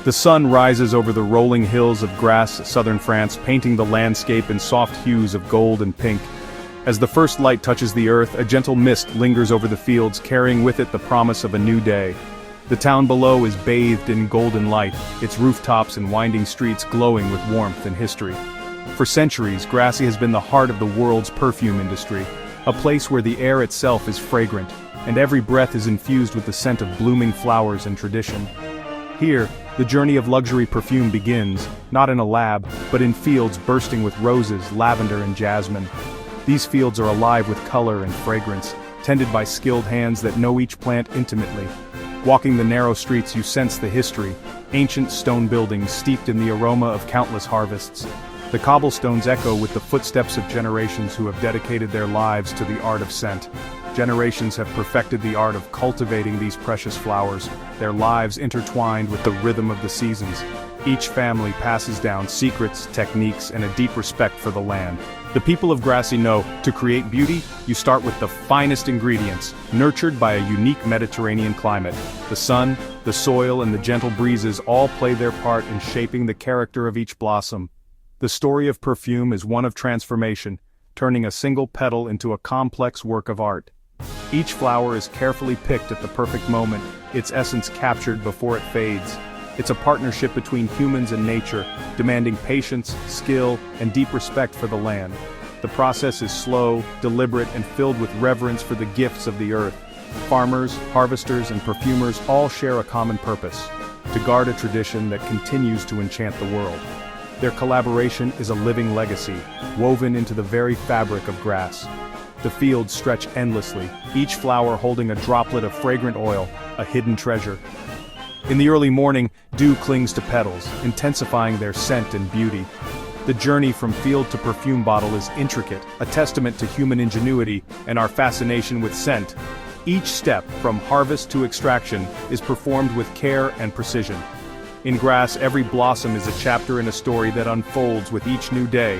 The sun rises over the rolling hills of Grasse, southern France, painting the landscape in soft hues of gold and pink. As the first light touches the earth, a gentle mist lingers over the fields, carrying with it the promise of a new day. The town below is bathed in golden light, its rooftops and winding streets glowing with warmth and history. For centuries, Grasse has been the heart of the world's perfume industry, a place where the air itself is fragrant, and every breath is infused with the scent of blooming flowers and tradition. Here, the journey of luxury perfume begins, not in a lab, but in fields bursting with roses, lavender and jasmine. These fields are alive with color and fragrance, tended by skilled hands that know each plant intimately. Walking the narrow streets, you sense the history, ancient stone buildings steeped in the aroma of countless harvests. The cobblestones echo with the footsteps of generations who have dedicated their lives to the art of scent. Generations have perfected the art of cultivating these precious flowers, their lives intertwined with the rhythm of the seasons. Each family passes down secrets, techniques, and a deep respect for the land. The people of Grasse know, to create beauty, you start with the finest ingredients, nurtured by a unique Mediterranean climate. The sun, the soil, and the gentle breezes all play their part in shaping the character of each blossom. The story of perfume is one of transformation, turning a single petal into a complex work of art. Each flower is carefully picked at the perfect moment, its essence captured before it fades. It's a partnership between humans and nature, demanding patience, skill, and deep respect for the land. The process is slow, deliberate, and filled with reverence for the gifts of the earth. Farmers, harvesters, and perfumers all share a common purpose: to guard a tradition that continues to enchant the world. Their collaboration is a living legacy, woven into the very fabric of Grasse. The fields stretch endlessly, each flower holding a droplet of fragrant oil, a hidden treasure. In the early morning, dew clings to petals, intensifying their scent and beauty. The journey from field to perfume bottle is intricate, a testament to human ingenuity and our fascination with scent. Each step, from harvest to extraction, is performed with care and precision. In Grasse, every blossom is a chapter in a story that unfolds with each new day.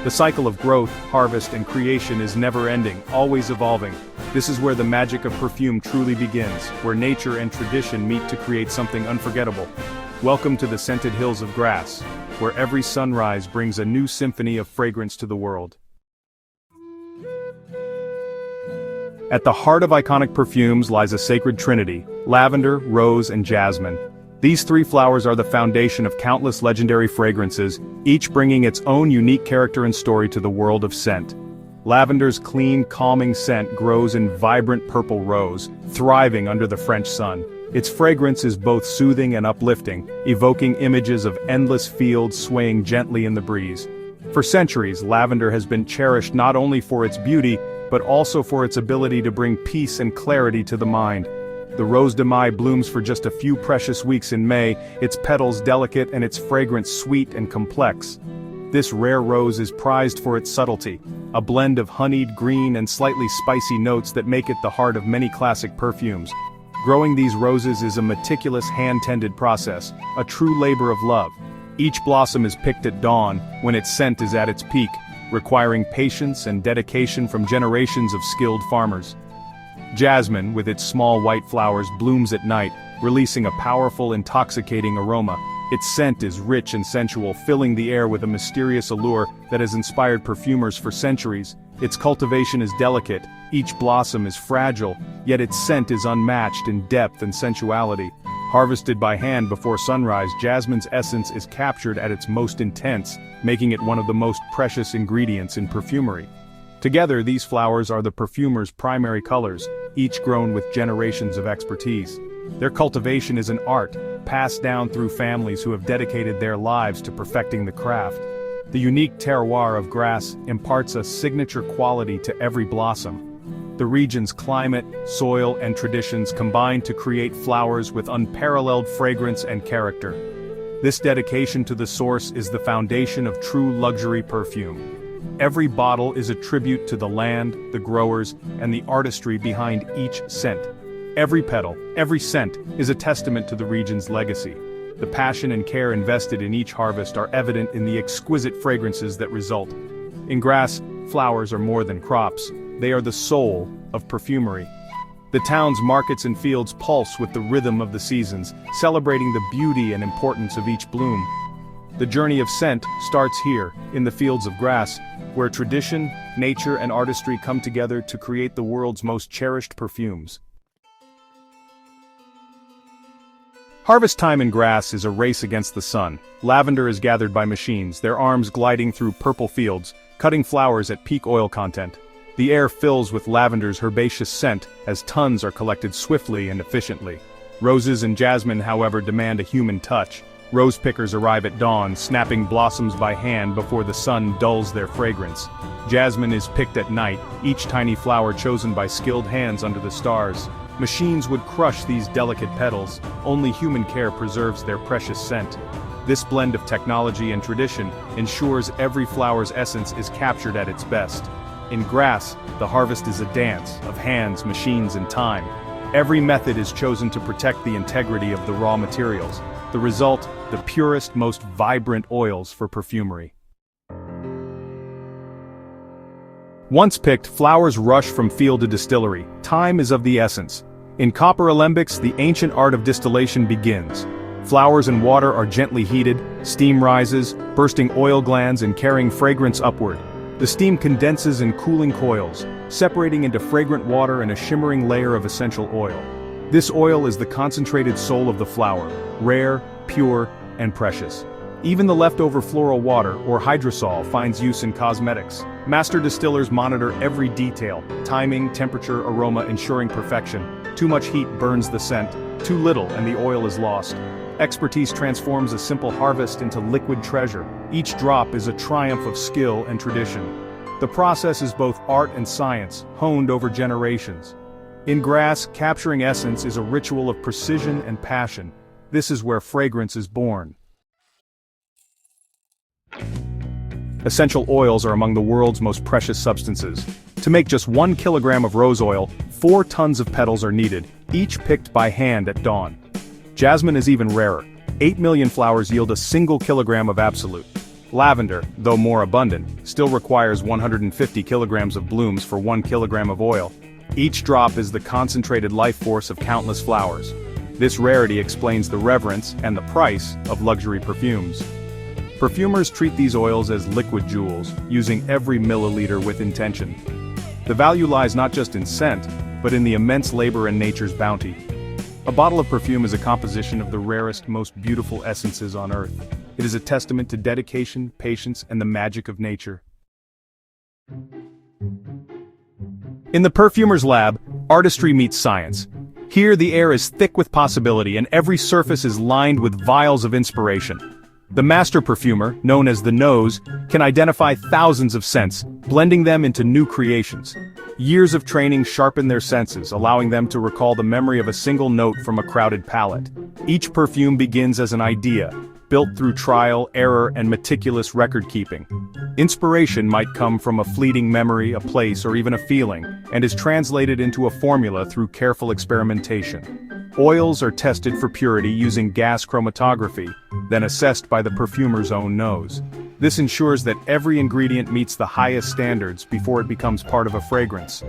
The cycle of growth, harvest, and creation is never-ending, always evolving. This is where the magic of perfume truly begins, where nature and tradition meet to create something unforgettable. Welcome to the scented hills of Grasse, where every sunrise brings a new symphony of fragrance to the world. At the heart of iconic perfumes lies a sacred trinity: lavender, rose, and jasmine. These three flowers are the foundation of countless legendary fragrances, each bringing its own unique character and story to the world of scent. Lavender's clean, calming scent grows in vibrant purple rose, thriving under the French sun. Its fragrance is both soothing and uplifting, evoking images of endless fields swaying gently in the breeze. For centuries, lavender has been cherished not only for its beauty, but also for its ability to bring peace and clarity to the mind. The Rose de Mai blooms for just a few precious weeks in May, its petals delicate and its fragrance sweet and complex. This rare rose is prized for its subtlety, a blend of honeyed green and slightly spicy notes that make it the heart of many classic perfumes. Growing these roses is a meticulous hand-tended process, a true labor of love. Each blossom is picked at dawn, when its scent is at its peak, requiring patience and dedication from generations of skilled farmers. Jasmine, with its small white flowers, blooms at night, releasing a powerful, intoxicating aroma. Its scent is rich and sensual, filling the air with a mysterious allure that has inspired perfumers for centuries. Its cultivation is delicate, each blossom is fragile, yet its scent is unmatched in depth and sensuality. Harvested by hand before sunrise, jasmine's essence is captured at its most intense, making it one of the most precious ingredients in perfumery. Together, these flowers are the perfumer's primary colors, each grown with generations of expertise. Their cultivation is an art, passed down through families who have dedicated their lives to perfecting the craft. The unique terroir of Grasse imparts a signature quality to every blossom. The region's climate, soil, and traditions combine to create flowers with unparalleled fragrance and character. This dedication to the source is the foundation of true luxury perfume. Every bottle is a tribute to the land, the growers, and the artistry behind each scent. Every petal, every scent, is a testament to the region's legacy. The passion and care invested in each harvest are evident in the exquisite fragrances that result. In Grasse, flowers are more than crops, they are the soul of perfumery. The town's markets and fields pulse with the rhythm of the seasons, celebrating the beauty and importance of each bloom. The journey of scent starts here, in the fields of grass, where tradition, nature and artistry come together to create the world's most cherished perfumes. Harvest time in grass is a race against the sun. Lavender is gathered by machines, their arms gliding through purple fields, cutting flowers at peak oil content. The air fills with lavender's herbaceous scent as tons are collected swiftly and efficiently. Roses and jasmine, however, demand a human touch. Rose pickers arrive at dawn, snapping blossoms by hand before the sun dulls their fragrance. Jasmine is picked at night, each tiny flower chosen by skilled hands under the stars. Machines would crush these delicate petals, only human care preserves their precious scent. This blend of technology and tradition ensures every flower's essence is captured at its best. In grass, the harvest is a dance of hands, machines, and time. Every method is chosen to protect the integrity of the raw materials. The result, the purest, most vibrant oils for perfumery. Once picked, flowers rush from field to distillery. Time is of the essence. In copper alembics, the ancient art of distillation begins. Flowers and water are gently heated, steam rises, bursting oil glands and carrying fragrance upward. The steam condenses in cooling coils, separating into fragrant water and a shimmering layer of essential oil. This oil is the concentrated soul of the flower, rare, pure, and precious. Even the leftover floral water, or hydrosol, finds use in cosmetics. Master distillers monitor every detail, timing, temperature, aroma, ensuring perfection. Too much heat burns the scent, too little and the oil is lost. Expertise transforms a simple harvest into liquid treasure. Each drop is a triumph of skill and tradition. The process is both art and science, honed over generations. In grass, capturing essence is a ritual of precision and passion. This is where fragrance is born. Essential oils are among the world's most precious substances. To make just 1 kilogram of rose oil, 4 tons of petals are needed, each picked by hand at dawn. Jasmine is even rarer. 8 million flowers yield a single kilogram of absolute. Lavender, though more abundant, still requires 150 kilograms of blooms for 1 kilogram of oil. Each drop is the concentrated life force of countless flowers. This rarity explains the reverence and the price of luxury perfumes. Perfumers treat these oils as liquid jewels, using every milliliter with intention. The value lies not just in scent, but in the immense labor and nature's bounty. A bottle of perfume is a composition of the rarest, most beautiful essences on earth. It is a testament to dedication, patience, and the magic of nature. In the perfumer's lab, artistry meets science. Here the air is thick with possibility and every surface is lined with vials of inspiration. The master perfumer, known as the nose, can identify thousands of scents, blending them into new creations. Years of training sharpen their senses, allowing them to recall the memory of a single note from a crowded palette. Each perfume begins as an idea, built through trial, error, and meticulous record-keeping. Inspiration might come from a fleeting memory, a place, or even a feeling, and is translated into a formula through careful experimentation. Oils are tested for purity using gas chromatography, then assessed by the perfumer's own nose. This ensures that every ingredient meets the highest standards before it becomes part of a fragrance.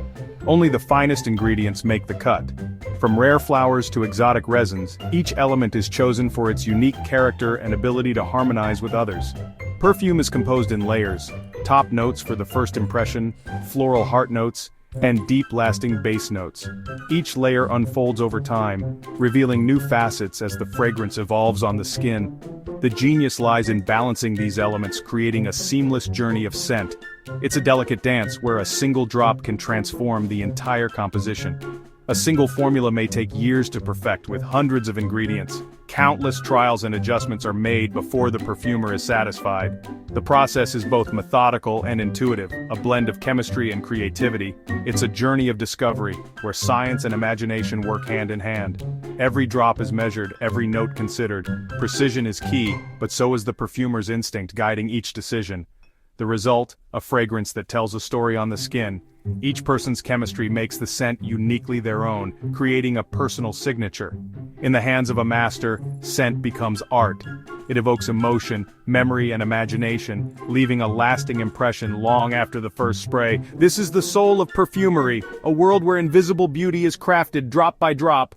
Only the finest ingredients make the cut. From rare flowers to exotic resins, each element is chosen for its unique character and ability to harmonize with others. Perfume is composed in layers: top notes for the first impression, floral heart notes, and deep lasting base notes. Each layer unfolds over time, revealing new facets as the fragrance evolves on the skin. The genius lies in balancing these elements, creating a seamless journey of scent. It's a delicate dance where a single drop can transform the entire composition. A single formula may take years to perfect with hundreds of ingredients. Countless trials and adjustments are made before the perfumer is satisfied. The process is both methodical and intuitive, a blend of chemistry and creativity. It's a journey of discovery, where science and imagination work hand in hand. Every drop is measured, every note considered. Precision is key, but so is the perfumer's instinct guiding each decision. The result, a fragrance that tells a story on the skin. Each person's chemistry makes the scent uniquely their own, creating a personal signature. In the hands of a master, scent becomes art. It evokes emotion, memory, and imagination, leaving a lasting impression long after the first spray. This is the soul of perfumery, a world where invisible beauty is crafted drop by drop.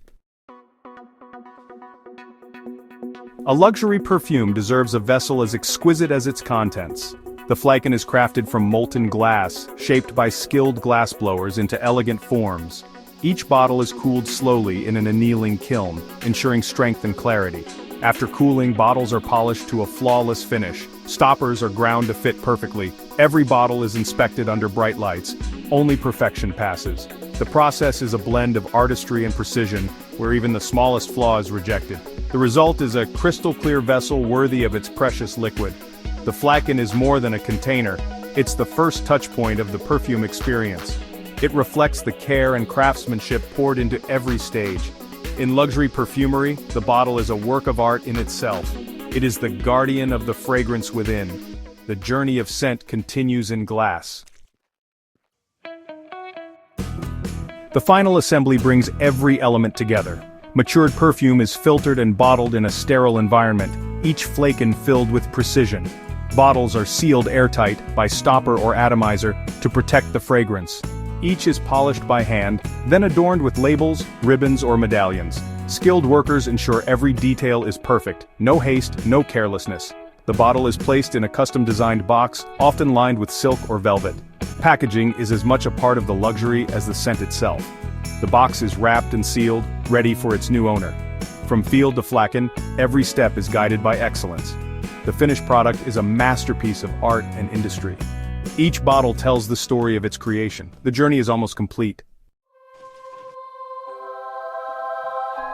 A luxury perfume deserves a vessel as exquisite as its contents. The flagon is crafted from molten glass, shaped by skilled glassblowers into elegant forms. Each bottle is cooled slowly in an annealing kiln, ensuring strength and clarity. After cooling, bottles are polished to a flawless finish. Stoppers are ground to fit perfectly. Every bottle is inspected under bright lights. Only perfection passes. The process is a blend of artistry and precision, where even the smallest flaw is rejected. The result is a crystal-clear vessel worthy of its precious liquid. The flagon is more than a container, it's the first touchpoint of the perfume experience. It reflects the care and craftsmanship poured into every stage. In luxury perfumery, the bottle is a work of art in itself. It is the guardian of the fragrance within. The journey of scent continues in glass. The final assembly brings every element together. Matured perfume is filtered and bottled in a sterile environment, each flagon filled with precision. Bottles are sealed airtight by stopper or atomizer to protect the fragrance. Each is polished by hand, then adorned with labels, ribbons, or medallions. Skilled workers ensure every detail is perfect, no haste, no carelessness. The bottle is placed in a custom-designed box, often lined with silk or velvet. Packaging is as much a part of the luxury as the scent itself. The box is wrapped and sealed, ready for its new owner. From field to flagon, every step is guided by excellence. The finished product is a masterpiece of art and industry. Each bottle tells the story of its creation. The journey is almost complete.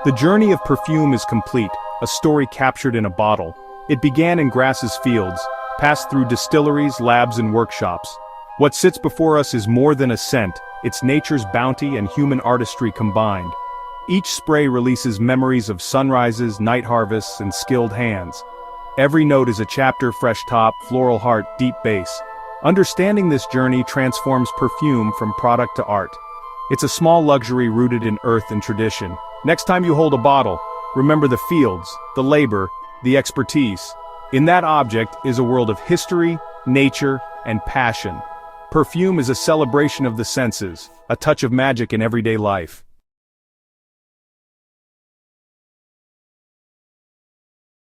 The journey of perfume is complete, a story captured in a bottle. It began in Grass's fields, passed through distilleries, labs, and workshops. What sits before us is more than a scent, it's nature's bounty and human artistry combined. Each spray releases memories of sunrises, night harvests, and skilled hands. Every note is a chapter: fresh top, floral heart, deep bass. Understanding this journey transforms perfume from product to art. It's a small luxury rooted in earth and tradition. Next time you hold a bottle, remember the fields, the labor, the expertise. In that object is a world of history, nature, and passion. Perfume is a celebration of the senses, a touch of magic in everyday life.